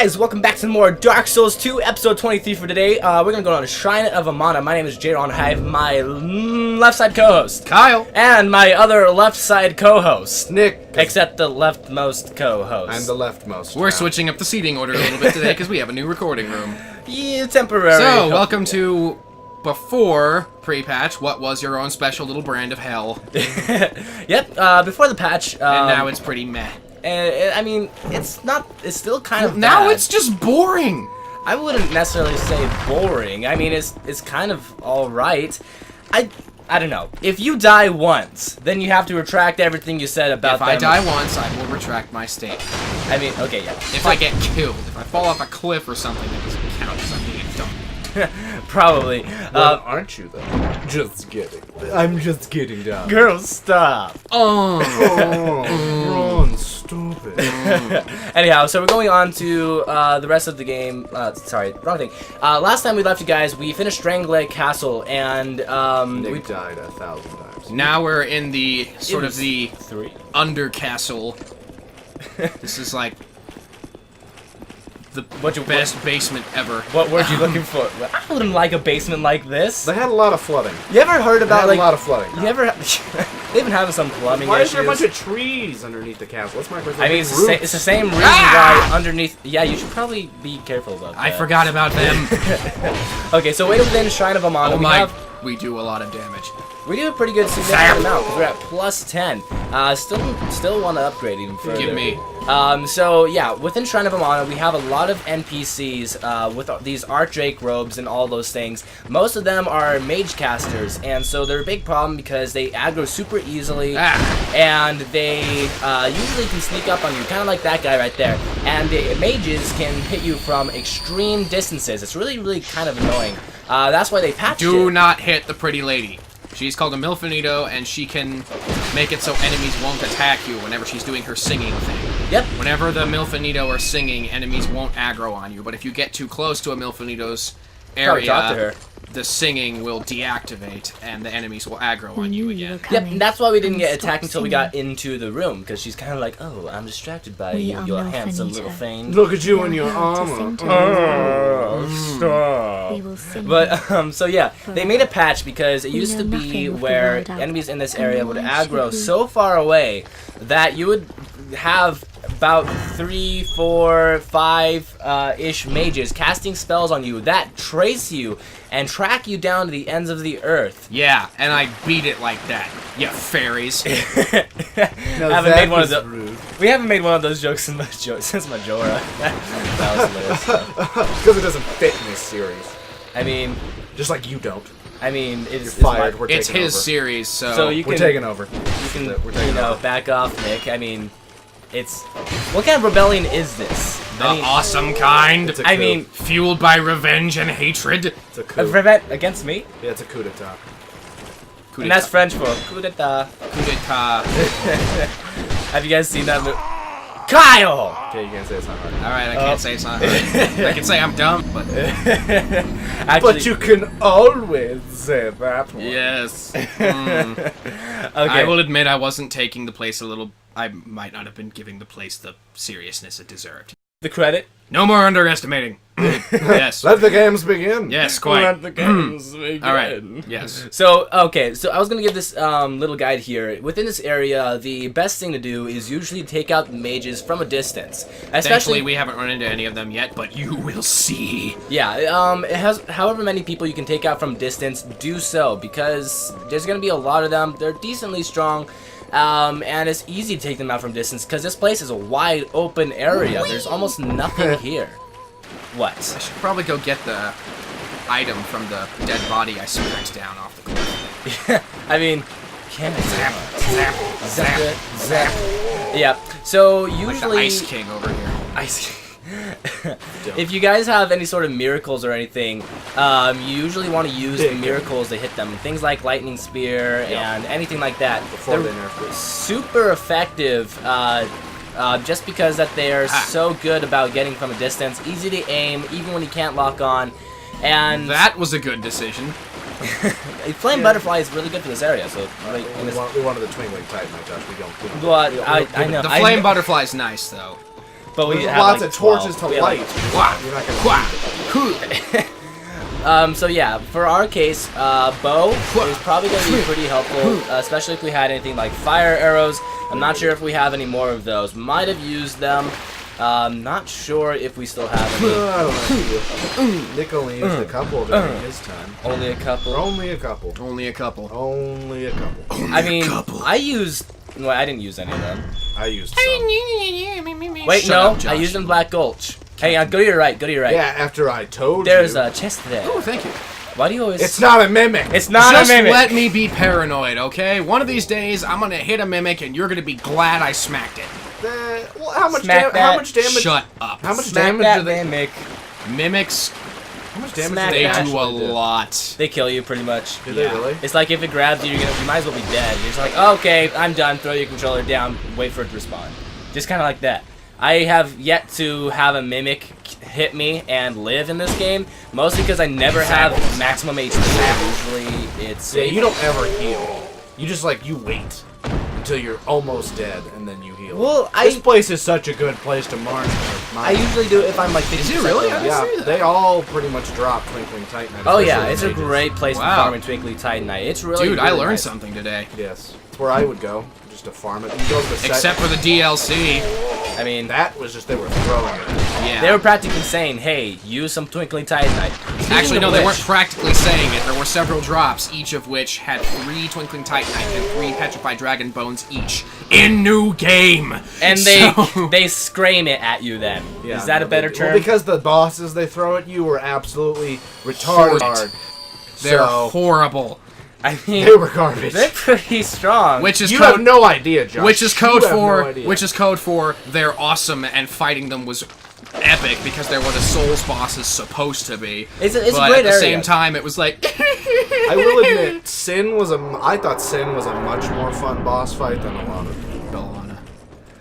guys, welcome back to more Dark Souls 2, episode 23 for today. We're gonna go on to Shrine of Amana. My name is Jaron. I have my left side co-host, Kyle. And my other left side co-host, Nick. Except the leftmost co-host. I'm the leftmost. We're switching up the seating order a little bit today because we have a new recording room. Yeah, temporary. So, welcome to before pre-patch. What was your own special little brand of hell? Yep, before the patch. And now it's pretty meh. I mean, it's still kind of now bad. it's just boring. I wouldn't necessarily say boring. I mean, it's kind of alright. I don't know. If you die once, then you have to retract everything you said about them. If I die once, I will retract my statement. I mean, okay, yeah. If I get killed, if I fall off a cliff or something, that doesn't count because I'm being dumb. Probably. Well, aren't you, though? Just kidding. I'm just kidding, Dom. Girl, stop. Ron, stupid. Anyhow, so we're going on to the rest of the game. Sorry, wrong thing. Last time we left you guys, we finished Strangled Castle, and Nick we died 1,000 times. Now we're in the sort of the three. under castle. This is like the best basement ever. What word you looking for? I wouldn't like a basement like this. They had a lot of flooding. You ever heard about a lot of flooding. You ever? They've been having some plumbing Why issues. is there a bunch of trees underneath the castle? That's my question. I mean, it's the same reason why underneath. Yeah, you should probably be careful about that. I forgot about them. Okay, so within Shrine of Amana, we do a lot of damage. We do a pretty good significant amount because we're at plus 10. Still want to upgrade even further. Give me. So yeah, within Shrine of Amana, we have a lot of NPCs with these Archdrake robes and all those things. Most of them are mage casters, and so they're a big problem because they aggro super easily, and they usually can sneak up on you, kind of like that guy right there. And the mages can hit you from extreme distances. It's really, really kind of annoying. That's why they patched it. Do not hit the pretty lady. She's called a Milfinito, and she can make it so enemies won't attack you whenever she's doing her singing thing. Yep. Whenever the Milfinito are singing, enemies won't aggro on you. But if you get too close to a Milfinito's area, talk to her. The singing will deactivate, and the enemies will aggro on you again. Yep, and that's why we didn't get attacked until we got into the room, because she's kind of like, oh, I'm distracted by you, your handsome little thing. Look at you and your armor. Stop. But, so yeah, they made a patch because it used to be where enemies in this area would aggro so far away that you would have about 3, 4, 5-ish mages casting spells on you that trace you and track you down to the ends of the earth. Yeah, and I beat it like that. Yeah, fairies. We haven't made one of those jokes since Majora. That was hilarious. Because it doesn't fit in this series. I mean, just like you don't. I mean, it's fired. It's his series, so we're taking over. You can, back off, Nick. I mean, what kind of rebellion is this? The awesome kind. It's a coup. Fueled by revenge and hatred. It's a coup. Revenge against me? Yeah, it's a coup d'etat. And that's French for coup d'etat. Coup d'etat. Have you guys seen that movie? Kyle! Okay, you can't say it's not hard. Alright, I can't say it's not hard. I can say I'm dumb, but... Actually, but you can always say that one. Yes. Okay. I will admit I wasn't taking the place a little... I might not have been giving the place the seriousness it deserved. The credit? No more underestimating. Yes. Let the games begin. Yes, quite. Let the games begin. Alright, yes. So, okay, so I was going to give this little guide here. Within this area, the best thing to do is usually take out the mages from a distance. Thankfully, we haven't run into any of them yet, but you will see. Yeah, it has however many people you can take out from distance, do so, because there's going to be a lot of them. They're decently strong. And it's easy to take them out from distance because this place is a wide open area. There's almost nothing here. What? I should probably go get the item from the dead body I smacked down off the cliff. I mean, can't zap, zap, zap, zap. Yeah. So usually, like the Ice King over here. Ice King. If you guys have any sort of miracles or anything, you usually want to use the miracles to hit them. Things like Lightning Spear and anything like that. They're super effective just because that they are so good about getting from a distance, easy to aim, even when you can't lock on. And that was a good decision. Flame Butterfly is really good for this area. So like, we wanted the Twinkling Titan, Josh. We don't. But I know. The Flame Butterfly is nice, though. but we There's have lots like of torches 12. to We have, light. like, You're not gonna So yeah, for our case, bow is probably going to be pretty helpful, especially if we had anything like fire arrows. I'm not sure if we have any more of those. Might have used them. Not sure if we still have any. I don't know. Nick only used a couple during his time. Only a couple. Only a couple. Only a couple. Only a couple. I mean, I used. Well, I didn't use any of them. I used some. Wait, Shut no, up, Josh. I used in Black Gulch. Hey, go to your right. Go to your right. Yeah, after I told There's you. a chest there. Oh, thank you. Why do you always? It's not a mimic. It's not Just a mimic. let me be paranoid, okay? One of these days, I'm gonna hit a mimic, and you're gonna be glad I smacked it. Well, how much Smack damage? Shut up. How much Smack damage that do they? mimic. Mimics, How much damage Smack do they they that. do a actually do? lot. They kill you pretty much. Do they really? It's like if it grabs you, you might as well be dead. You're just like, oh, okay, I'm done. Throw your controller down. Wait for it to respawn. Just kind of like that. I have yet to have a mimic hit me and live in this game, mostly because I never have maximum HP. Usually, it's Yeah, you don't ever heal. You just you wait until you're almost dead and then you heal. Well, this place is such a good place to march. I usually do it if I'm like 50%. Is it really? I didn't Yeah, see that. they all pretty much drop Twinkling Titanite. Oh yeah, especially it's a mages. great place Wow. for farming Twinkly Titanite. It's really Dude, I really learned nice. something today. Yes, it's where I would go just to farm it. You go to the Except for the DLC. I mean, that was just they were throwing it. Yeah. they were practically saying, "Hey, use some Twinkling Titanite." Actually, no, Speaking they of weren't which- practically saying it. There were several drops, each of which had 3 Twinkling Titanite and 3 Petrified Dragon Bones each in new game. And they So- they scream it at you. Then Yeah, is that a no, better they- term? Well, because the bosses they throw at you were absolutely retarded. Horrid. They're So horrible. I mean, they were garbage. they're pretty strong. Which is You code, have no idea, Josh. which is code You have for no idea. which is code for they're awesome and fighting them was epic because they're what a Souls boss is supposed to be. It's a but great at the area. same time, it was like I will admit, I thought Sin was a much more fun boss fight than Alana.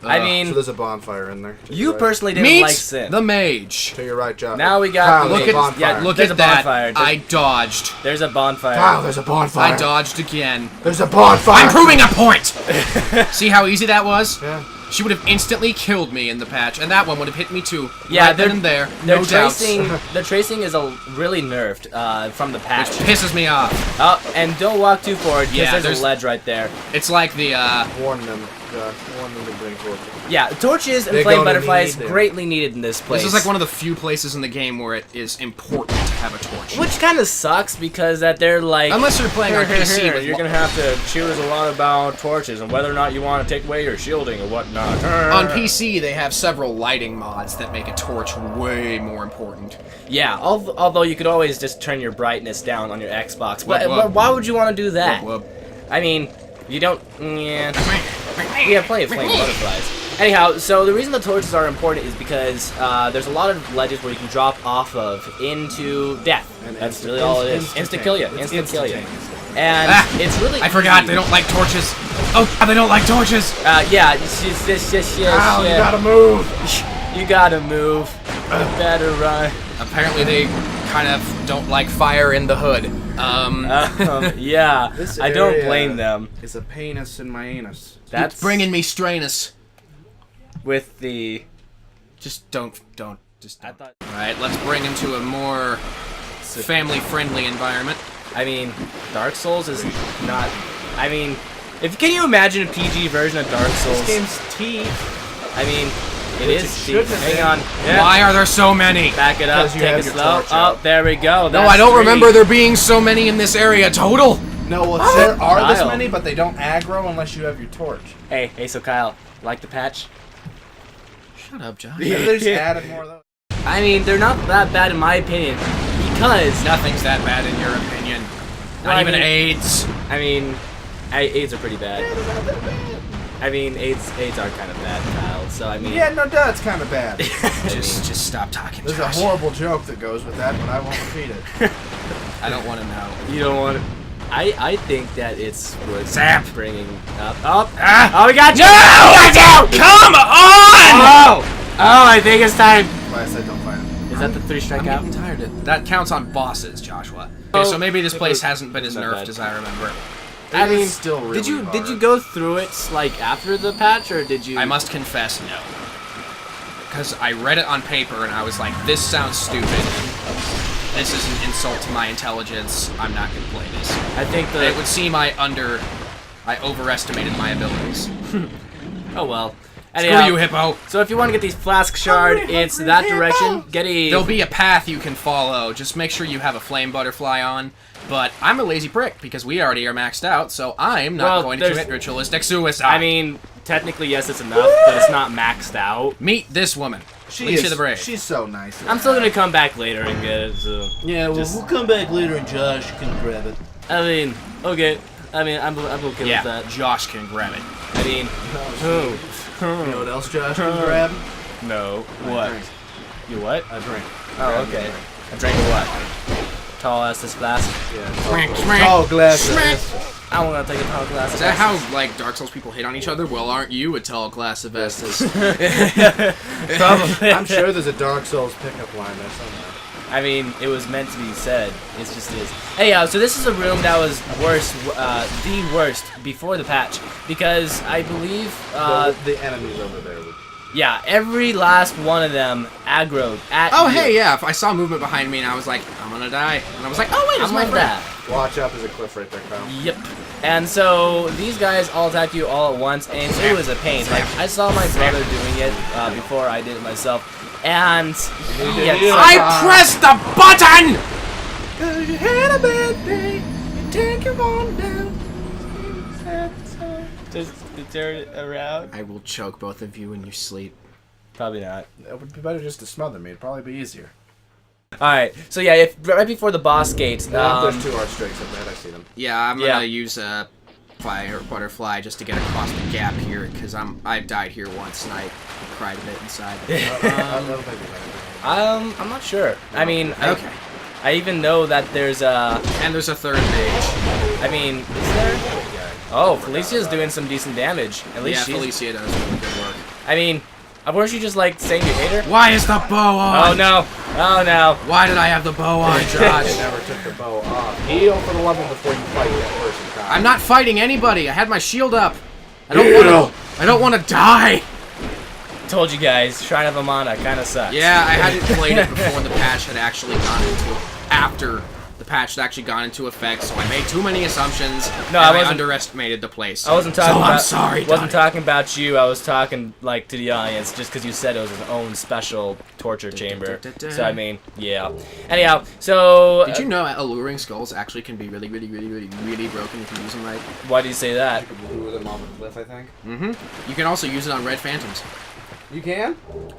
I mean, So there's a bonfire in there. to you your right. personally didn't meet like Sin. the mage. To your right, Josh. Now we got Kyle, the there's Look a at bonfire. Look There's at a that. bonfire. I dodged. There's a bonfire. Kyle, there's a bonfire. I dodged again. There's a bonfire. I'm proving a point. See how easy that was? Yeah. She would have instantly killed me in the patch, and that one would have hit me too. Yeah, right then and there. Their No doubts. tracing, the tracing is really nerfed from the Which patch. pisses me off. Oh, and don't walk too forward because Yeah, there's there's- a ledge right there. It's like the Warn them, Josh. Warn them to bring torches. Yeah, torches and They're flame gonna butterflies need them. greatly needed in this place. this is like one of the few places in the game where it is important to have a torch. Which kind of sucks because that they're like. Unless you're playing on PC with you're gonna have to choose a lot about torches and whether or not you want to take away your shielding or whatnot. on PC, they have several lighting mods that make a torch way more important. Yeah, although you could always just turn your brightness down on your Xbox. But Whoop. why would you want to do that? Whoop, I mean, you don't. Yeah. We have plenty of flame butterflies. Anyhow, so the reason the torches are important is because there's a lot of ledges where you can drop off of into death. And That's really all it is. Instant kill you. It's Instant kill you. instantaneous. And it's really. I forgot easy. they don't like torches. Oh, God, they don't like torches. Yeah, it's just Kyle, you gotta move. You gotta move. You better run. Apparently, they kind of don't like fire in the hood. Yeah, This I don't area blame them. It's a penis in my anus. That's It's bringing me Strainus. with the. Just don't. Just I don't. thought. All right, let's bring him to a more family-friendly environment. I mean, Dark Souls is not. I mean, can you imagine a PG version of Dark Souls? This game's T. I mean, it Which is. it Steve. shouldn't have Hang been. on. Yeah. Why are there so many? Back it up. Because you Take have it your slow. torch Oh, out. there we go. No, That's I don't 3. remember there being so many in this area total. No, well, there are this Kyle. many, but they don't aggro unless you have your torch. Hey, so Kyle, like the patch? Shut up, John. Maybe they just added more of those. I mean, they're not that bad in my opinion, because Nothing's that bad in your opinion. Well, Not I even mean- AIDS. I mean, AIDS are pretty bad. I mean, AIDS are kind of bad, Kyle. So I mean, Yeah, no, duh, it's kind of bad. Just stop talking, There's a Josh. horrible joke that goes with that, but I won't repeat it. I don't want to know. you don't want to. I think that it's worth Zap. bringing up. Oh, we got you! No! We got you! Come on! Oh, I think it's time. Why I said don't fight him. Is that the 3 I'm strikeout? getting tired of that. Counts on bosses, Joshua. Oh, Okay, so maybe this it place was- hasn't been as not nerfed bad. as I remember. I It mean, is still really did you hard. go through it like after the patch, or did you? I must confess, no. because I read it on paper and I was like, this sounds stupid. This is an insult to my intelligence. I'm not going to play this. I think that It would seem I overestimated my abilities. Oh well. Screw Anyhow, you, Hippo. So if you want to get these flask shard, it's that direction. Get a. There'll be a path you can follow. Just make sure you have a flame butterfly on. But I'm a lazy prick because we already are maxed out, so I'm not going to commit ritualistic suicide. I mean, technically yes, it's enough, but it's not maxed out. Meet this woman. She's the Brave. She's so nice. I'm still gonna come back later and get it. So Yeah, well, we'll come back later and Josh can grab it. I mean, okay. I mean, I'm okay Yeah, with that. Josh can grab it. I mean, You know what else Josh can grab? no. A What? drink. You what? A drink. Oh, okay. A drink of what? Tall ass this glass. Yeah. Tall glass. I want to take a tall glass. Is that how, like, Dark Souls people hit on each other? Well, aren't you a tall glass of Estus? Probably. I'm sure there's a Dark Souls pickup line there somewhere. I mean, it was meant to be said. It just is. Anyhow, so this is a room that was worst, the worst before the patch, because I believe, The enemies over there. yeah, every last one of them aggroed at Oh, you. hey, yeah, if I saw movement behind me and I was like, I'm gonna die. And I was like, oh, wait, it's I'm my like friend. that. Watch out, there's a cliff right there, Kyle. Yep. And so these guys all attacked you all at once, and it was a pain. Like I saw my brother doing it before I did it myself, and he had I pressed the button! 'Cause you had a bad day, you take your phone down. just to turn it around. I will choke both of you in your sleep. Probably not. It would be better just to smother me. It'd probably be easier. All right. So yeah, if right before the boss gate, There's two arch drakes up there. I see them. Yeah, I'm Yeah. gonna use a fire butterfly just to get across the gap here, because I died here once and I cried a bit inside. I'm not sure. I mean, Okay. I even know that there's a. And there's a third mage. I mean, is there? Oh, Felicia's doing some decent damage. At least Yeah, she's. Felicia does really good work. I mean, weren't you just like saying you hate her? Why is the bow on? Oh no! Oh no! Why did I have the bow on, I Josh? never took the bow off. Heal for the level before you fight that person, Kyle. I'm not fighting anybody. I had my shield up. I don't want to die. Told you guys, Shrine of Amana kind of sucks. Yeah, I hadn't played it before the patch had actually gone into after the patch had actually gone into effect, so I made too many assumptions. No, and I wasn't- underestimated the place. I wasn't talking so about. I'm sorry. Wasn't Donnie. talking about you. I was talking like to the audience, just because you said it was his own special torture chamber. So I mean, yeah. Anyhow, so Did you know alluring skulls actually can be really, really, really, really, really broken if you use them right? why do you say that? Blew them off a cliff, I think. Mm-hmm. You can also use it on red phantoms. You can?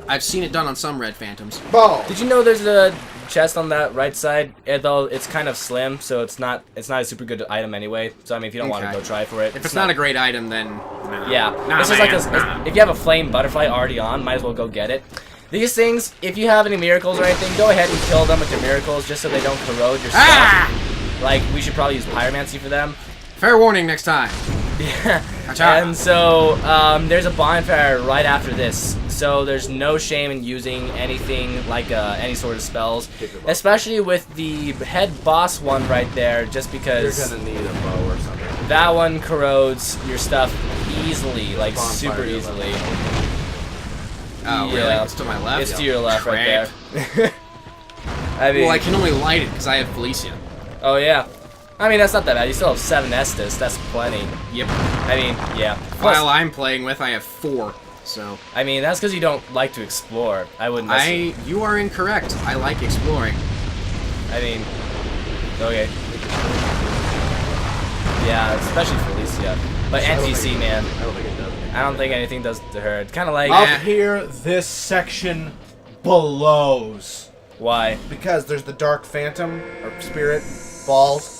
I've seen it done on some red phantoms. Bow! Did you know there's a chest on that right side? Though it's kind of slim, so it's not a super good item anyway. So I mean, if you don't want to Okay. go try for it, If it's not a great item, then nah. yeah, Nah, it's just like man, if you have a flame butterfly already on, might as well go get it. These things, if you have any miracles or anything, go ahead and kill them with your miracles, just so they don't corrode your stuff. Ah! Like we should probably use pyromancy for them. Fair warning next time. Yeah. Watch out. And so there's a bonfire right after this, so there's no shame in using anything like any sort of spells, especially with the head boss one right there, just You're because gonna need a bow or something. that one corrodes your stuff easily, like Bonfire super level. easily. Oh, really? Yeah. It's to my left? It's to your left right Crap. there. I mean, Well, I can only light it because I have Felicia. oh yeah. I mean, that's not that bad. You still have 7 Estus. That's plenty. Yep. I mean, yeah. Plus, While I'm playing with, I have 4. So I mean, that's because you don't like to explore. I wouldn't. you are incorrect. I like exploring. I mean, okay. Yeah, especially Felicia. But NPC, man. I don't think it does. I don't think anything does to her. It's kind of like, Yeah. Up here, this section blows. why? Because there's the Dark Phantom, or Spirit, balls.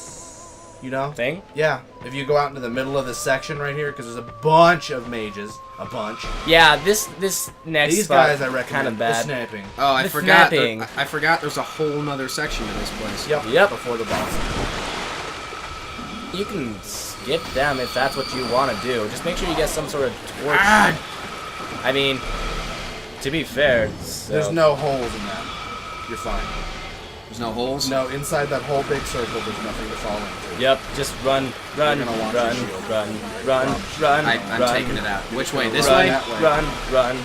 You know? Thing? Yeah. If you go out into the middle of this section right here, because there's a bunch of mages. A bunch. Yeah, this next These spot guys I recommend. kind of The bad. snapping. Oh, I The forgot. snapping. I forgot there's a whole nother section to this place. Yep. Yep. Before the boss. You can skip them if that's what you want to do. Just make sure you get some sort of torch. Ah! I mean, to be fair, so, There's no holes in that. You're fine. There's no holes? No, inside that whole big circle, there's nothing to fall into. Yep, just run, run, You're gonna want run, your shield. run, run, run, I'm run. taking it out. Which way? This Run, way? That way. run, run,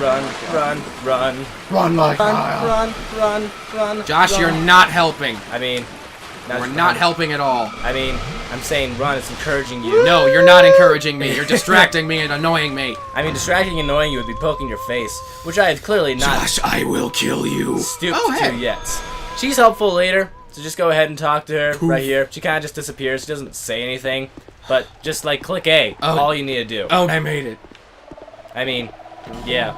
run, run, run, Run like run, Kyle. run, run. Josh, run. you're not helping. I mean, We're not helping at all. I mean, I'm saying run. It's encouraging you. No, you're not encouraging me. You're distracting me and annoying me. I mean, distracting and annoying you would be poking your face, which I have clearly not Josh, I will kill you. stooped Oh, hey. to yet. She's helpful later, so just go ahead and talk to her right here. She kind of just disappears. She doesn't say anything, but just like click A. Oh. All you need to do. Oh, I made it. I mean, yeah.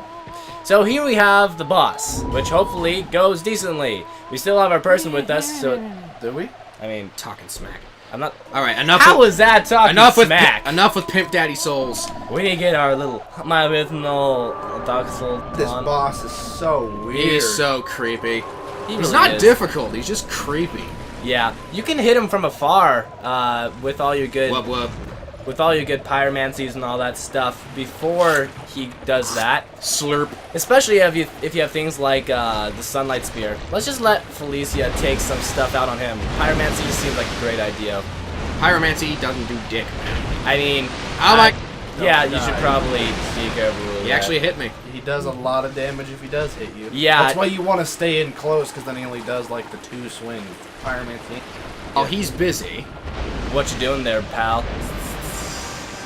So here we have the boss, which hopefully goes decently. We still have our person with us, so Did we? I mean, Talking smack. I'm not. All right, enough. How with, was that talking enough with smack? enough with Pimp Daddy Souls. We need to get our little my original Dark Soul This on. boss is so weird. He's so creepy. He He's really not is. difficult. He's just creepy. Yeah, you can hit him from afar with all your good Wub. with all your good pyromancies and all that stuff before he does that. Slurp. Especially if you have things like the Sunlight Spear. Let's just let Felicia take some stuff out on him. Pyromancy just seems like a great idea. Pyromancy doesn't do dick, man. I mean, Oh my. yeah, Don't you should die. probably be careful with He that. actually hit me. He does a lot of damage if he does hit you. Yeah. That's why you want to stay in close, because then he only does like the 2 swings. Pyromancy. Oh, he's busy. What you doing there, pal?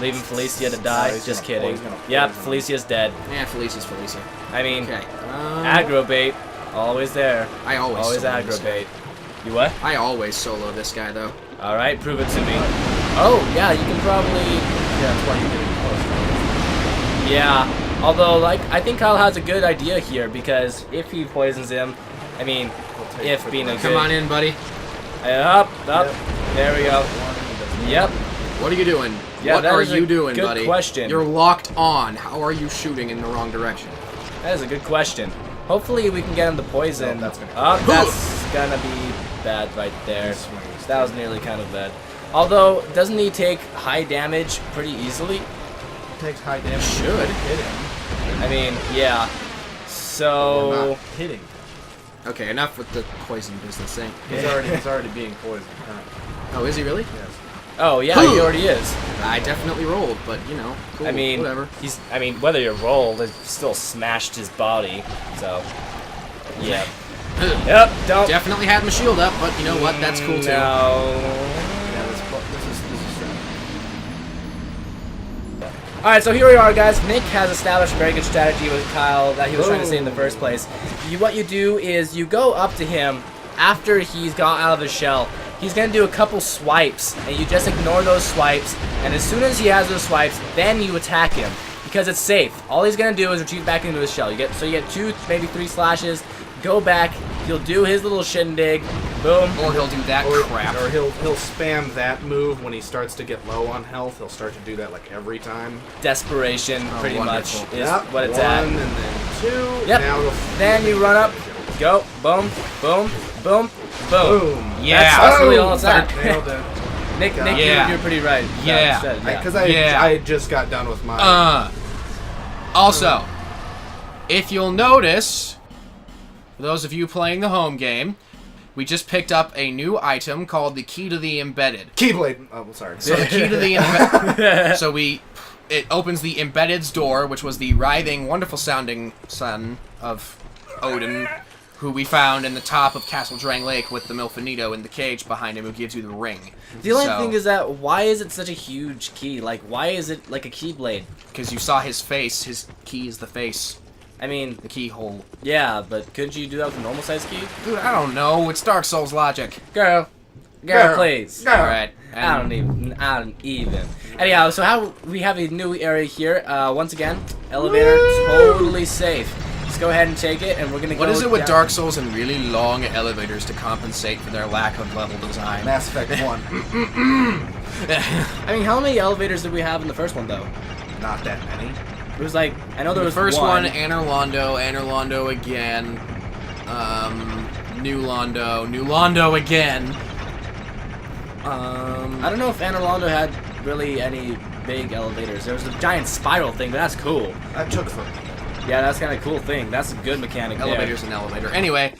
Leaving Felicia to die? he's Just gonna- kidding. he's gonna Yep, poison him. Felicia's dead. Yeah, Felicia's Felicia. I mean, Okay. aggro bait, always there. I always solo aggro this guy. bait. You what? I always solo this guy though. All right, prove it to me. Oh yeah, you can probably. Yeah, that's why you get in close. Yeah. Although, like, I think Kyle has a good idea here because if he poisons him, I mean, We'll take if quick being a rest. good. Come on in, buddy. Up. Yep. There we go. Yep. What are you doing? Yeah, what that are is a you doing, good buddy? question. You're locked on. How are you shooting in the wrong direction? That is a good question. Hopefully we can get him to poison. No, that's gonna- Oh, that's gonna be bad right there. Swings. That was nearly kind of bad. Although, doesn't he take high damage pretty easily? Takes high damage. Should. Hit him. I mean, yeah. We're So, not hitting. Okay, enough with the poison business, eh? He's already being poisoned currently. Oh, is he really? Yes. oh yeah, he already is. I definitely rolled, but you know, cool. I mean, whatever. I mean, whether you rolled, it still smashed his body. So, yeah. Yep. Don't. Definitely had my shield up, but you know what? That's cool too. No. Yeah, this is Alright, so here we are, guys. Nick has established a very good strategy with Kyle that he was trying to say in the first place. What you do is you go up to him after he's got out of his shell. He's going to do a couple swipes, and you just ignore those swipes. And as soon as he has those swipes, then you attack him because it's safe. All he's going to do is retreat back into his shell. You get 2, maybe 3 slashes. Go back. He'll do his little shindig. Boom. Or he'll do that crap. Or he'll spam that move when he starts to get low on health. He'll start to do that like every time. Desperation, pretty much, wonderful. is Yep, what it's 1 at. and then 2. Yep. Now Then you run up, go, boom, boom, boom, boom. Boom. Yeah. That's really all it's at. Nailed it. Nick, Yeah. you're pretty right. Yeah. Because Yeah. I just got done with my. Also, if you'll notice, for those of you playing the home game, we just picked up a new item called the Key to the Embedded. Keyblade. Oh, sorry. So the Key to the Embedded. So it opens the Embedded's door, which was the writhing, wonderful sounding son of Odin, who we found in the top of Castle Drang Lake with the Milfinito in the cage behind him, who gives you the ring. The only thing is that why is it such a huge key? Like, why is it like a keyblade? because you saw his face, his key is the face, I mean, the keyhole. yeah, but couldn't you do that with a normal size key? Dude, I don't know. It's Dark Souls logic. Girl, Girl. please. All right. I don't even. Anyhow, so how we have a new area here. Once again, elevator, totally safe. Let's go ahead and take it, and we're gonna go. What is it with down. Dark Souls and really long elevators to compensate for their lack of level design? Mass Effect 1. I mean, how many elevators did we have in the first one, though? Not that many. It was like, I know there The was first one. Anor Londo again, New Londo again. I don't know if Anor Londo had really any big elevators. There was a giant spiral thing, but that's cool. That took for me. Yeah, that's kind of cool thing. That's a good mechanic there. Elevator's an elevator. Anyway,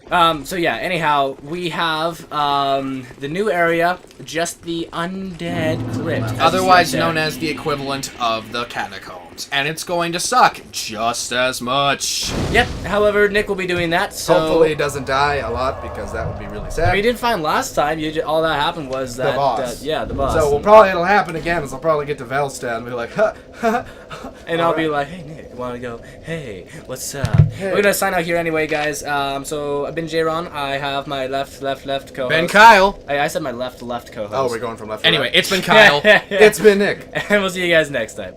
So yeah, anyhow, we have the new area, just the Undead Crypt. Otherwise known as the equivalent of the catacombs. And it's going to suck just as much. Yep, however, Nick will be doing that, so... Hopefully he doesn't die a lot, because that would be really sad. We did find last time, all that happened was that... The boss. Yeah, the boss. So it'll happen again, is I'll probably get to Velstad and be like, and I'll be like, hey, Nick, want to go? Hey, what's up? Hey. We're going to sign out here anyway, guys. So, I've been J-Ron. I have my left co-host. Ben Kyle. I said my left co-host. oh, we're going from left to Anyway, right. it's been Kyle. It's been Nick. And we'll see you guys next time.